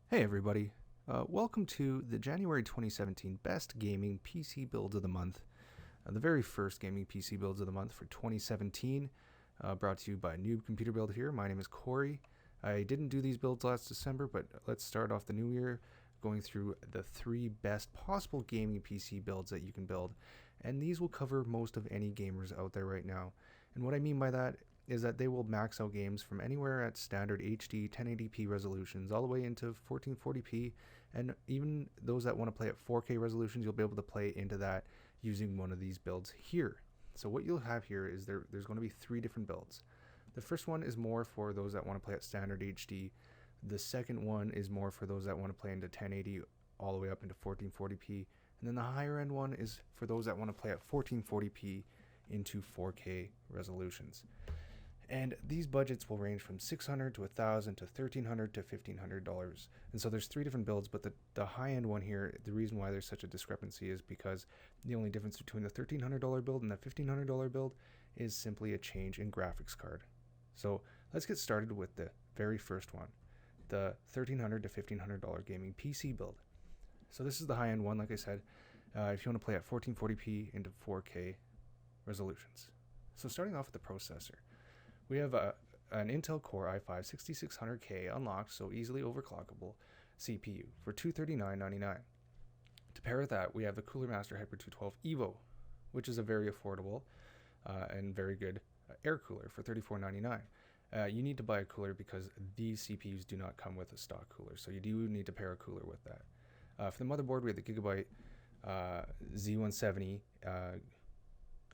Hey everybody, welcome to the January 2017 Best Gaming PC Builds of the Month, the very first gaming PC builds of the month for 2017, brought to you by Newb Computer Build here. My name is Corey. I didn't do these builds last December, but let's start off the new year going through the 3 best possible gaming PC builds that you can build, and these will cover most of any gamers out there right now. And what I mean by that is that they will max out games from anywhere at standard HD 1080p resolutions all the way into 1440p, and even those that want to play at 4K resolutions, you'll be able to play into that using one of these builds here. So what you'll have here is there's going to be 3 different builds. The first one is more for those that want to play at standard HD. The second one is more for those that want to play into 1080 all the way up into 1440p. And then the higher end one is for those that want to play at 1440p into 4K resolutions. And these budgets will range from $600 to $1,000 to $1,300 to $1,500. And so there's 3 different builds, but the high-end one here, the reason why there's such a discrepancy is because the only difference between the $1,300 build and the $1,500 build is simply a change in graphics card. So let's get started with the very first one, the $1,300 to $1,500 gaming PC build. So this is the high-end one, like I said, if you want to play at 1440p into 4K resolutions. So starting off with the processor, we have an Intel Core i5-6600K unlocked, so easily overclockable CPU for $239.99. To pair with that, we have the Cooler Master Hyper 212 Evo, which is a very affordable and very good air cooler for $34.99. You need to buy a cooler because these CPUs do not come with a stock cooler, so you do need to pair a cooler with that. For the motherboard, we have the Gigabyte Z170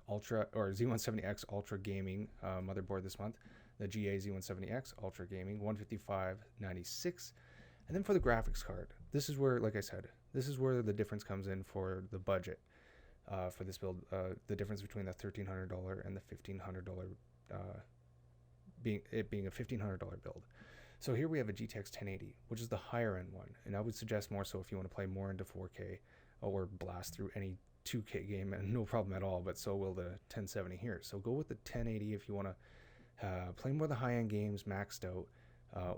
Ultra or Z170X Ultra Gaming motherboard this month, the GA Z170X Ultra Gaming 155.96. And then for the graphics card, this is where, like I said, this is where the difference comes in for the budget for this build. The difference between the $1,300 and the $1,500 being a $1,500 build. So here we have a GTX 1080, which is the higher end one, and I would suggest more so if you want to play more into 4K or blast through any 2K game, and no problem at all, but so will the 1070 here. So go with the 1080 if you want to play more of the high-end games maxed out,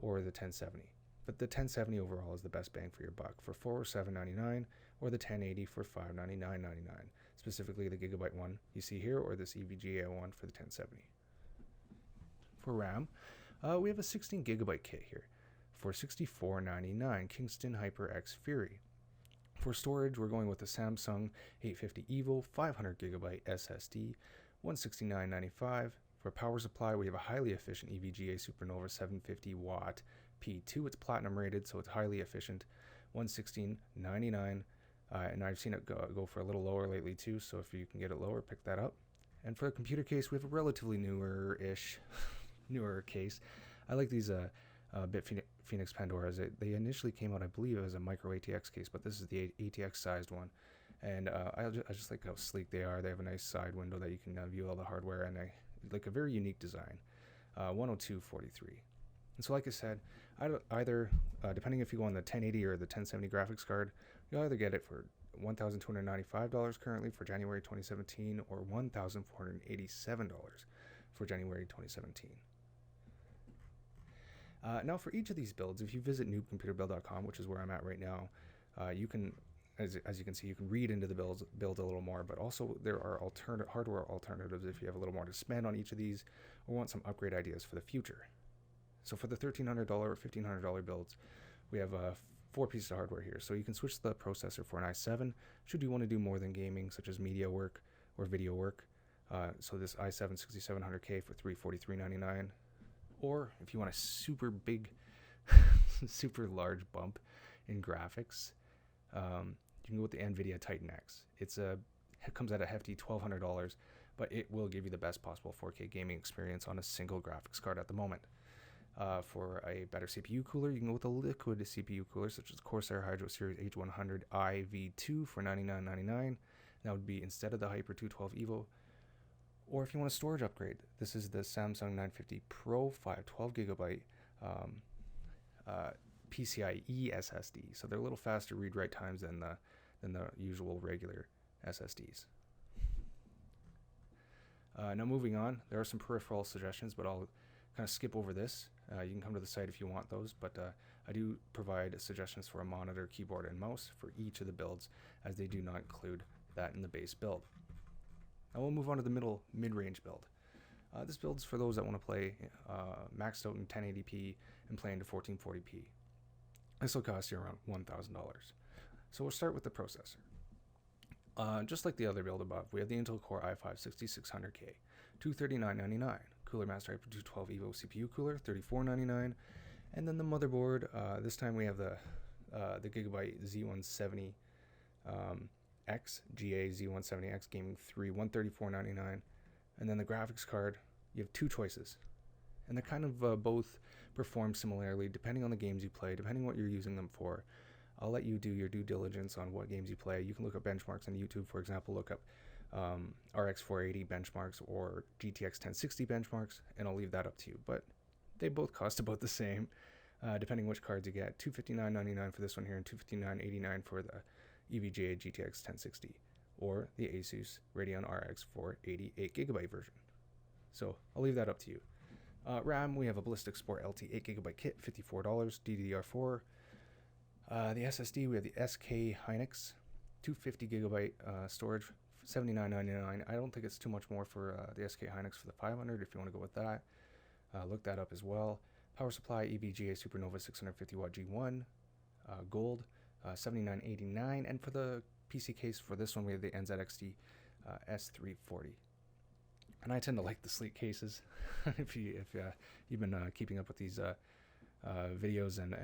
or the 1070. But the 1070 overall is the best bang for your buck for $407.99, or the 1080 for $599.99, specifically the Gigabyte one you see here, or this EVGA one for the 1070. For RAM, we have a 16 gigabyte kit here for $64.99, Kingston HyperX Fury. For storage, we're going with the Samsung 850 EVO 500 gigabyte SSD, $169.95. For power supply, we have a highly efficient EVGA Supernova 750 watt P2. It's platinum rated, so it's highly efficient, $116.99. And I've seen it go for a little lower lately too, so if you can get it lower, pick that up. And for the computer case, we have a relatively newer-ish, newer case. I like these Phoenix Pandoras. They initially came out, I believe, as a micro ATX case, but this is the ATX sized one. And I just like how sleek they are. They have a nice side window that you can view all the hardware, and like a very unique design. 10243. And so, like I said, either depending if you go on the 1080 or the 1070 graphics card, you'll either get it for $1,295 currently for January 2017, or $1,487 for January 2017. Now for each of these builds, if you visit newbcomputerbuild.com, which is where I'm at right now, you can, as you can see, you can read into the build a little more, but also there are hardware alternatives if you have a little more to spend on each of these or want some upgrade ideas for the future. So for the $1,300 or $1,500 builds, we have 4 pieces of hardware here. So you can switch the processor for an i7 should you want to do more than gaming, such as media work or video work. So this i7 6700K for $343.99. Or if you want a super big, super large bump in graphics, you can go with the NVIDIA Titan X. It comes at a hefty $1,200, but it will give you the best possible 4K gaming experience on a single graphics card at the moment. For a better CPU cooler, you can go with a liquid CPU cooler, such as Corsair Hydro Series H100 IV2 for $99.99. That would be instead of the Hyper 212 Evo. Or if you want a storage upgrade, this is the Samsung 950 Pro 512 gigabyte PCIe SSD. So they're a little faster read-write times than the usual regular SSDs. Now moving on, there are some peripheral suggestions, but I'll kind of skip over this. You can come to the site if you want those, but I do provide suggestions for a monitor, keyboard, and mouse for each of the builds, as they do not include that in the base build. Now we'll move on to the mid-range build. This build's for those that want to play maxed out in 1080p and play into 1440p. This will cost you around $1,000. So we'll start with the processor. Just like the other build above, we have the Intel Core i5-6600K, $239.99. Cooler Master Hyper 212 Evo CPU cooler, $34.99. And then the motherboard, this time we have the Gigabyte Z170 X, GA Z170X Gaming 3, $134.99. And then the graphics card, you have two choices. And they kind of both perform similarly depending on the games you play, depending on what you're using them for. I'll let you do your due diligence on what games you play. You can look up benchmarks on YouTube, for example, look up RX 480 benchmarks or GTX 1060 benchmarks, and I'll leave that up to you. But they both cost about the same, depending which cards you get. $259.99 for this one here, and $259.89 for the EVGA GTX 1060, or the Asus Radeon RX 480 8GB version. So I'll leave that up to you. RAM, we have a Ballistic Sport LT 8GB kit, $54, DDR4. The SSD, we have the SK Hynix 250GB storage, $79.99. I don't think it's too much more for the SK Hynix for the 500 if you want to go with that. Look that up as well. Power supply, EVGA Supernova 650W G1, gold, $79.89. And for the PC case for this one, we have the NZXT S340. And I tend to like the sleek cases. if you've been keeping up with these videos and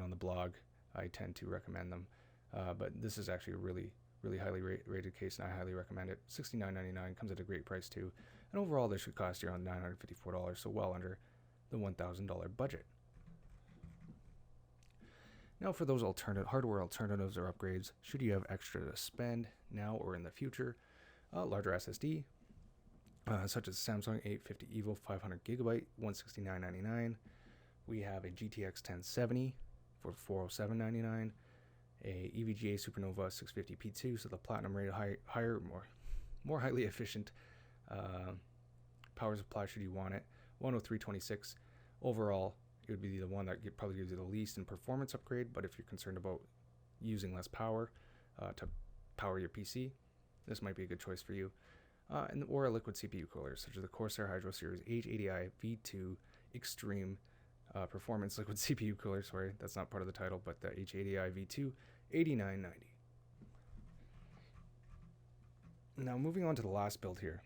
on the blog, I tend to recommend them. But this is actually a really highly rated case, and I highly recommend it. $69.99, comes at a great price too. And overall, this should cost you around $954, so well under the $1,000 budget. Now for those hardware alternatives or upgrades, should you have extra to spend now or in the future, larger SSD, such as Samsung 850 EVO 500GB, $169.99. We have a GTX 1070 for $407.99. A EVGA Supernova 650p2, so the platinum rated higher, more highly efficient power supply should you want it, $103.26. Overall, it would be the one that probably gives you the least in performance upgrade, but if you're concerned about using less power to power your PC, this might be a good choice for you. Or a liquid CPU cooler, such as the Corsair Hydro Series H80i V2 Extreme Performance Liquid CPU Cooler. Sorry, that's not part of the title, but the H80i V2, $89.90. Now, moving on to the last build here.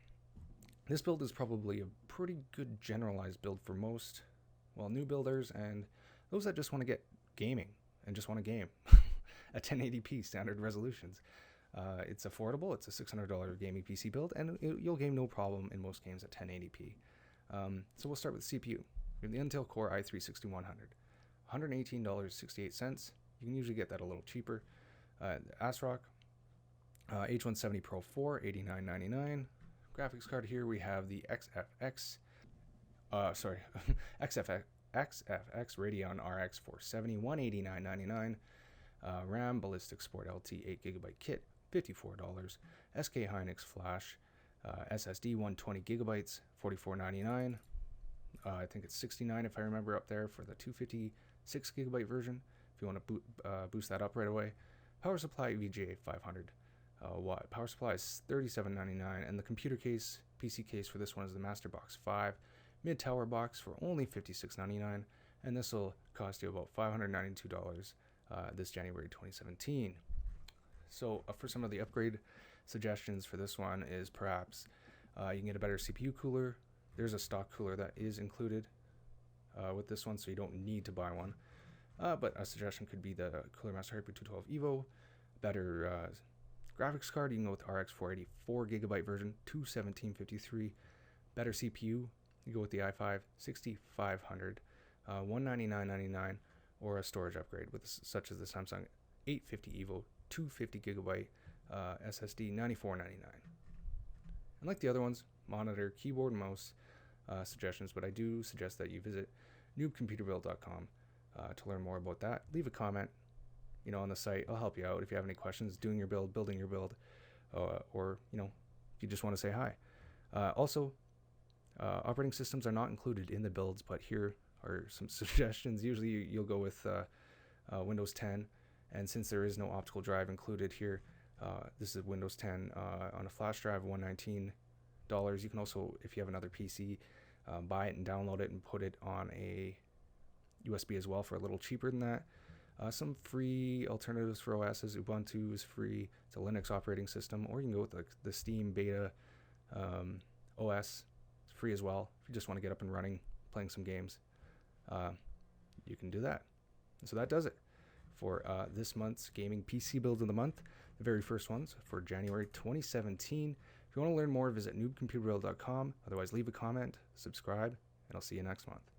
This build is probably a pretty good generalized build for most, new builders and those that just want to get gaming and just want to game at 1080p standard resolutions. It's affordable. It's a $600 gaming PC build, and you'll game no problem in most games at 1080p. So we'll start with CPU. We have the Intel Core i3-6100, $118.68. You can usually get that a little cheaper. ASRock H170 Pro 4, $89.99. Graphics card here we have the XFX Radeon RX 470, $189.99. RAM Ballistic Sport LT 8GB kit, $54. SK Hynix Flash SSD 120GB, $44.99. I think it's $69 if I remember up there for the 256GB version, if you want to boost that up right away. Power supply VGA 500 watt. Power supply is $37.99, and the computer case, PC case for this one is the Master Box 5 mid tower box for only $56.99, and this will cost you about $592 this January 2017. So for some of the upgrade suggestions for this one is perhaps you can get a better CPU cooler. There's a stock cooler that is included with this one, so you don't need to buy one. But a suggestion could be the Cooler Master Hyper 212 Evo, better graphics card. You can go with the RX 480 4GB version, $217.53. Better CPU, you go with the i5 6500, $199.99, or a storage upgrade with such as the Samsung 850 EVO 250GB SSD, $94.99. And like the other ones, monitor, keyboard, and mouse suggestions, but I do suggest that you visit newbcomputerbuild.com to learn more about that. Leave a comment, on the site. I'll help you out if you have any questions doing your build, building your build, or if you just want to say hi. Also, operating systems are not included in the builds, but here or some suggestions. Usually you'll go with Windows 10, and since there is no optical drive included here, this is Windows 10 on a flash drive, $119. You can also, if you have another PC, buy it and download it and put it on a USB as well for a little cheaper than that. Some free alternatives for OSs. Ubuntu is free. It's a Linux operating system, or you can go with the Steam Beta OS. It's free as well. If you just want to get up and running, playing some games, you can do that. And so that does it for this month's gaming PC build of the month. The very first ones for January 2017. If you want to learn more, visit newbcomputerbuild.com. Otherwise, leave a comment, subscribe, and I'll see you next month.